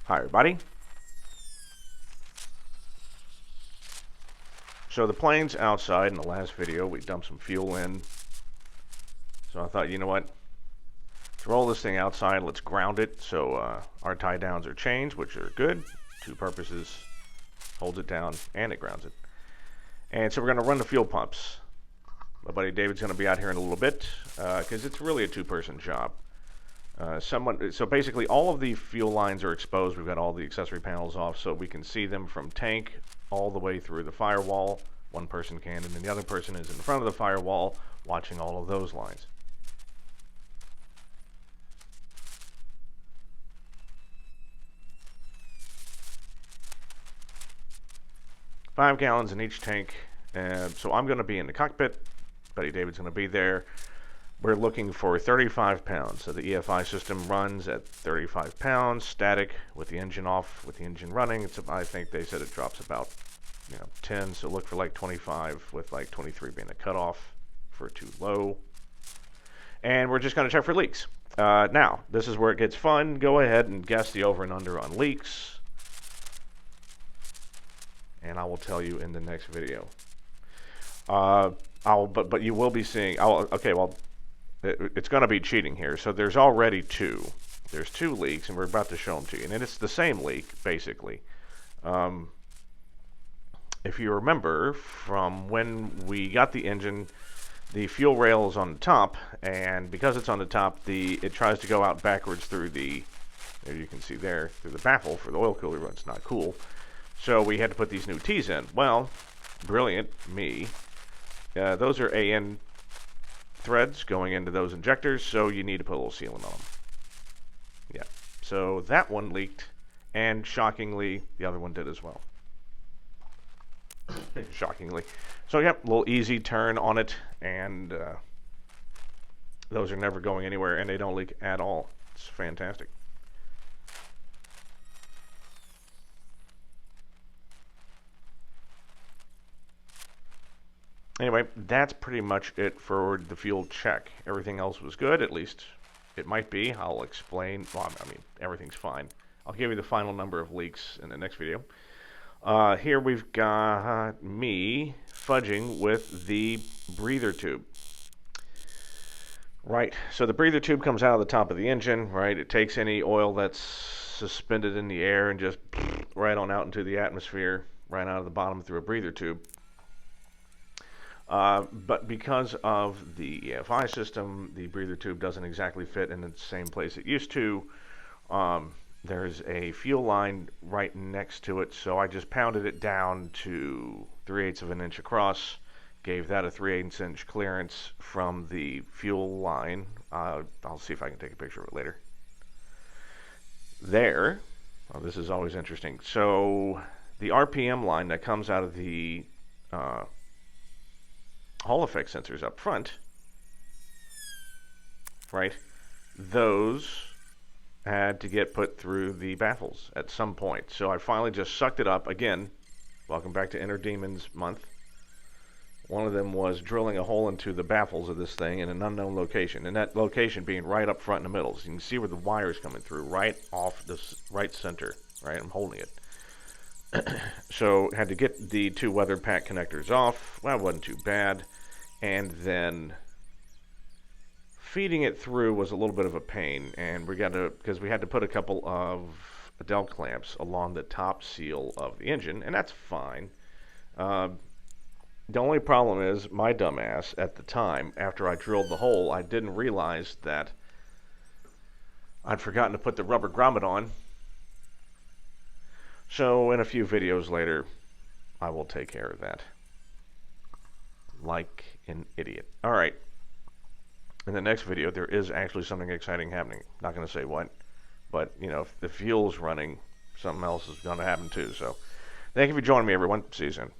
Hi everybody. So the plane's outside. In the last video we dumped some fuel in. So I thought, you know what? Let's roll this thing outside. Let's ground it so our tie downs are changed, which are good. Two purposes. Holds it down and it grounds it. And so we're going to run the fuel pumps. My buddy David's going to be out here in a little bit because it's really a two-person job. So basically all of the fuel lines are exposed. We've got all the accessory panels off so we can see them from tank all the way through the firewall. One person can, and then the other person is in front of the firewall watching all of those lines. Five gallons in each tank. So I'm going to be in the cockpit. Buddy David's going to be there. We're looking for 35 pounds. So the EFI system runs at 35 pounds, static, with the engine off, with the engine running. I think they said it drops about 10, so look for like 25, with like 23 being the cutoff for too low. And we're just going to check for leaks. Now, this is where it gets fun. Go ahead and guess the over and under on leaks. And I will tell you in the next video. But you will be seeing. Okay, well, it's going to be cheating here. So there's already two. There's two leaks, and we're about to show them to you. And it's the same leak, basically. If you remember from when we got the engine, the fuel rail is on the top, and because it's on the top, it tries to go out backwards through the, as you can see there, through the baffle for the oil cooler, but it's not cool. So we had to put these new T's in. Well, brilliant me. Those are AN threads going into those injectors, so you need to put a little sealant on them. Yeah, so that one leaked, and shockingly, the other one did as well. Shockingly. So, yep, a little easy turn on it, and those are never going anywhere, and they don't leak at all. It's fantastic. Anyway, that's pretty much it for the fuel check. Everything else was good, at least it might be. I'll explain. Well, I mean, everything's fine. I'll give you the final number of leaks in the next video. Here we've got me fudging with the breather tube. Right, so the breather tube comes out of the top of the engine, right? It takes any oil that's suspended in the air and just right on out into the atmosphere, right out of the bottom through a breather tube. But because of the EFI system, the breather tube doesn't exactly fit in the same place it used to. There's a fuel line right next to it, so I just pounded it down to 3/8 of an inch across, gave that a 3/8 inch clearance from the fuel line. I'll see if I can take a picture of it later. There, well, this is always interesting. So the RPM line that comes out of the Hall effect sensors up front, right, those had to get put through the baffles at some point. So I finally just sucked it up. Again, welcome back to Inner Demons month. One of them was drilling a hole into the baffles of this thing in an unknown location, and that location being right up front in the middle. So you can see where the wire's coming through, right off this right center, right? I'm holding it. So had to get the two weather pack connectors off. Well, that wasn't too bad. And then feeding it through was a little bit of a pain, and because we had to put a couple of Adel clamps along the top seal of the engine, and that's fine. The only problem is my dumbass at the time, after I drilled the hole, I didn't realize that I'd forgotten to put the rubber grommet on. So in a few videos later, I will take care of that. Like an idiot. All right. In the next video, there is actually something exciting happening. Not going to say what, but, if the fuel's running, something else is going to happen too. So, thank you for joining me, everyone. See you soon.